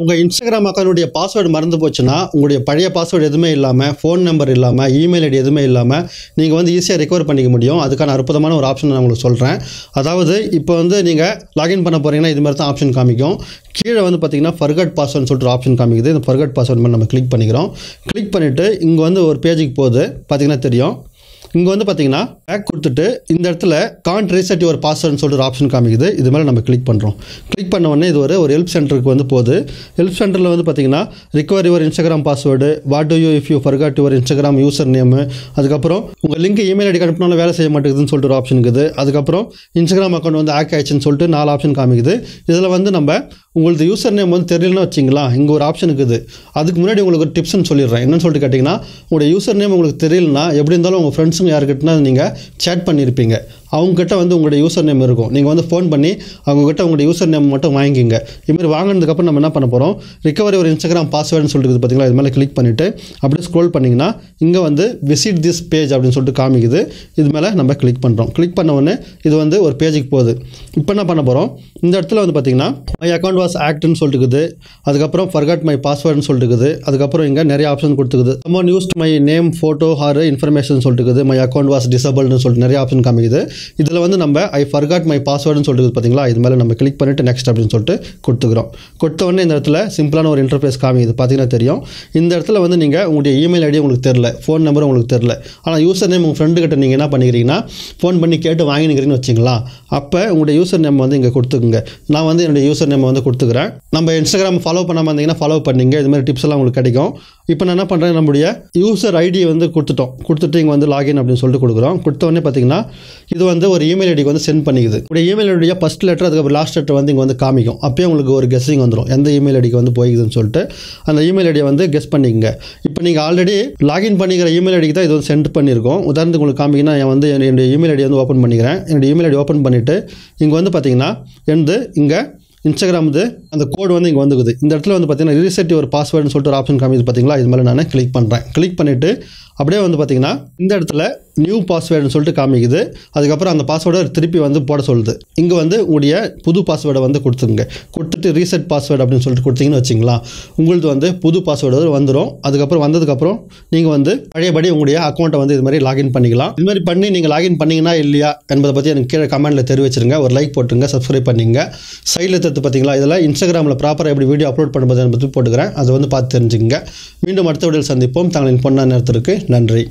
உங்கள் Instagram அக்கௌண்ட்டுடைய password மறந்து போச்சுன்னா உங்களுடைய பழைய பாஸ்வேர்டு எதுவுமே இல்லாமல், ஃபோன் நம்பர் இல்லாமல், இமெயில் ஐடி எதுவுமே இல்லாமல் நீங்கள் வந்து ஈஸியாக ரெக்கவர் பண்ணிக்க முடியும். அதுக்கான அற்புதமான ஒரு ஆப்ஷன் நான் உங்களுக்கு சொல்கிறேன். அதாவது இப்போ வந்து நீங்கள் லாகின் பண்ண போகிறீங்கன்னா இது மாதிரி தான் ஆப்ஷன் காமிக்கும். கீழே வந்து பார்த்தீங்கன்னா ஃபர்கட் பாஸ்வேர்டுன்னு சொல்லிட்டு ஒரு ஆப்ஷன் காமிக்குது. இந்த ஃபர்கட் பாஸ்வேர்டு மாதிரி நம்ம கிளிக் பண்ணிக்கிறோம். கிளிக் பண்ணிவிட்டு இங்கே வந்து ஒரு பேஜுக்கு போகுது, பார்த்தீங்கன்னா தெரியும். இங்கே வந்து பார்த்தீங்கன்னா பேக் கொடுத்துட்டு இந்த இடத்துல கான்ட் ரீசெட் யுவர் பாஸ்வேர்டுன்னு சொல்லிட்டு ஒரு ஆப்ஷன் காமிக்குது. இது மேலே நம்ம கிளிக் பண்ணுறோம். கிளிக் பண்ண உடனே இது ஒரு ஹெல்ப் சென்டருக்கு வந்து போகுது. ஹெல்ப் சென்டரில் வந்து பார்த்தீங்கன்னா recover your Instagram password, what to you if you forgot your Instagram user name, அதுக்கப்புறம் உங்கள் லிங்க் இமெயில் ஐடி அனுப்பினாலும் வேலை செய்ய மாட்டேங்குதுன்னு சொல்லிட்டு ஒரு ஆப்ஷன் இருக்குது. அதுக்கப்புறம் இன்ஸ்டாகிராம் அக்கௌண்ட் வந்து ஹேக் ஆயிடுச்சுன்னு சொல்லிட்டு 4 ஆப்ஷன் காமிக்குது. இதில் வந்து நம்ம உங்களுக்கு யூசர் நேம் வந்து தெரியலன்னு வச்சிங்களா, இங்கே ஒரு ஆப்ஷன் இருக்குது. அதுக்கு முன்னாடி உங்களுக்கு ஒரு டிப்ஸ்ன்னு சொல்லிடுறேன். என்னன்னு சொல்லிட்டு கேட்டிங்கன்னா, உங்களுடைய யூசர் நேம் உங்களுக்கு தெரியலனா எப்படி இருந்தாலும் உங்கள் ஃப்ரெண்ட்ஸுங்க யாருக்கிட்டனா நீங்கள் சேட் பண்ணியிருப்பீங்க. அவங்ககிட்ட வந்து உங்களுடைய யூசர் நேம் இருக்கும். நீங்கள் வந்து ஃபோன் பண்ணி அவங்ககிட்ட உங்களுடைய யூசர் நேம் மட்டும் வாங்கிக்கிங்க. இதுமாதிரி வாங்கினதுக்கப்புறம் நம்ம என்ன பண்ண போகிறோம், ரிகவர் யுவர் இன்ஸ்டாகிராம் பாஸ்வேர்டுன்னு சொல்லிட்டு பார்த்தீங்களா, இது மேலே கிளிக் பண்ணிவிட்டு அப்படியே ஸ்க்ரோல் பண்ணிங்கன்னா இங்கே வந்து விசிட் திஸ் பேஜ் அப்படின்னு சொல்லிட்டு காமிக்குது. இது மேலே நம்ம கிளிக் பண்ணுறோம். கிளிக் பண்ண உடனே இது வந்து ஒரு பேஜுக்கு போகுது. இப்போ என்ன பண்ண போகிறோம், இந்த இடத்துல வந்து பார்த்தீங்கன்னா மை அக்கௌண்ட் வாஸ் ஆக்ட்னு சொல்லிட்டுக்குது. அதுக்கப்புறம் ஃபர்காட் மை பாஸ்வேர்டுன்னு சொல்லிட்டுக்குது. அதுக்கப்புறம் இங்கே நிறைய ஆப்ஷன் கொடுத்துக்குது. Someone used my name, photo or information சொல்லிட்டுக்குது. மை அக்கௌண்ட் வாஸ் டிசபிள்னு சொல்லிட்டு நிறைய ஆப்ஷன் காமிக்குது. இதில் வந்து நம்ம ஐ ஃபர்காட் மை பாஸ்வேர்டுன்னு சொல்லிட்டு பார்த்தீங்களா, இது மேலே நம்ம கிளிக் பண்ணிவிட்டு நெக்ஸ்ட் அப்படின்னு சொல்லிட்டு கொடுத்துக்கிறோம். கொடுத்த உடனே இந்த இடத்துல சிம்பிளான ஒரு இன்டர்ஃபேஸ் காமிக்குது, பார்த்தீங்கன்னா தெரியும். இந்த இடத்துல வந்து நீங்கள் உங்களுடைய இமெயில் ஐடி உங்களுக்கு தெரில, ஃபோன் நம்பர் உங்களுக்கு தெரில, ஆனால் யூசர் நேம் உங்கள் ஃப்ரெண்டு கிட்ட நீங்கள் என்ன பண்ணிக்கிறீங்கன்னா ஃபோன் பண்ணி கேட்டு வாங்கினுக்கிறீங்கன்னு வச்சிங்களா, அப்போ உங்களுடைய யூசர் நேம் வந்து இங்கே கொடுத்துக்குங்க. நான் வந்து என்னுடைய யூசர் நேம் வந்து கொடுத்துக்கிறேன். நம்ம இன்ஸ்டாகிராம் ஃபாலோ பண்ணாமல் இருந்தீங்கன்னா ஃபாலோ பண்ணிங்க. இது மாதிரி டிப்ஸ் எல்லாம் உங்களுக்கு கிடைக்கும். இப்போ நான் என்ன பண்ணுறேன், நம்முடைய யூசர் ஐடியை வந்து கொடுத்துட்டு இங்கே வந்து லாகின் அப்படின்னு சொல்லிட்டு கொடுக்குறோம். கொடுத்த உடனே பார்த்தீங்கன்னா இது வந்து ஒரு இமெயில் ஐடிக்கு வந்து சென்ட் பண்ணிக்குது. உடைய இமெயில் ஐடிய ஃபஸ்ட் லெட்டர் அதுக்கப்புறம் லாஸ்ட் லெட்டர் வந்து இங்கே வந்து காமிக்கும். அப்போயே உங்களுக்கு ஒரு கெஸ்ஸிங் வந்துடும் எந்த இமெயில் ஐடிக்கு வந்து போய்க்குதுன்னு சொல்லிட்டு. அந்த இமெயில் ஐடியை வந்து கெஸ் பண்ணிக்கங்க. இப்போ நீங்கள் ஆல்ரெடி லாகின் பண்ணிக்கிற இமெயில் ஐடிக்கு தான் இது வந்து சென்ட் பண்ணியிருக்கோம். உதாரணத்துக்கு உங்களுக்கு காமிக்கினா நான் வந்து என்னுடைய இமெயில் ஐடி வந்து ஓப்பன் பண்ணிக்கிறேன். என்னுடைய இமெயில் ஐடி ஓப்பன் பண்ணிவிட்டு இங்கே வந்து பார்த்தீங்கன்னா இங்கே இன்ஸ்டாகிராம் வந்து அந்த கோடு வந்து இங்கே வந்துக்குது. இந்த இடத்துல வந்து பார்த்தீங்கன்னா ரீசெட் யுவர் பாஸ்வேர்டுன்னு சொல்லிட்டு ஒரு ஆப்ஷன் காமிக்குது பார்த்தீங்களா, இது மேலே நான் கிளிக் பண்ணுறேன். கிளிக் பண்ணிவிட்டு அப்படியே வந்து பார்த்தீங்கன்னா இந்த இடத்துல நியூ பாஸ்வேர்டுன்னு சொல்லிட்டு காமிக்குது. அதுக்கப்புறம் அந்த பாஸ்வேர்டை திருப்பி வந்து போட சொல்லுது. இங்கே வந்து உங்களுடைய புது பாஸ்வேர்டை வந்து கொடுத்துங்க. கொடுத்துட்டு ரீசெட் பாஸ்வேர்டு அப்படின்னு சொல்லிட்டு கொடுத்தீங்கன்னு வச்சிங்களா, உங்களுக்கு வந்து புது பாஸ்வேர்டு வந்துடும். அதுக்கப்புறம் வந்ததுக்கப்புறம் நீங்கள் வந்து பழையபடி உங்களுடைய அக்கௌண்ட்டை வந்து இது மாதிரி லாகின் பண்ணிக்கலாம். இது மாதிரி பண்ணி நீங்கள் லாகின் பண்ணிங்கன்னா இல்லையா என்பதை பற்றி எனக்கு கீழே கமெண்ட்டில் தெரிவிச்சிருங்க. ஒரு லைக் போட்டுங்க, சப்ஸ்கிரைப் பண்ணிங்க. சைடில் எடுத்து பார்த்தீங்களா, இதில் இன்ஸ்டாகிராமில் ப்ராப்பராக எப்படி வீடியோ அப்லோட் பண்ணுறது என்பதை போட்டுக்கிறேன். அதை வந்து பார்த்து தெரிஞ்சுக்கங்க. மீண்டும் அடுத்த வீடியோவில் சந்திப்போம். தங்களின் பொன்னான நேரத்திற்கு நன்றி.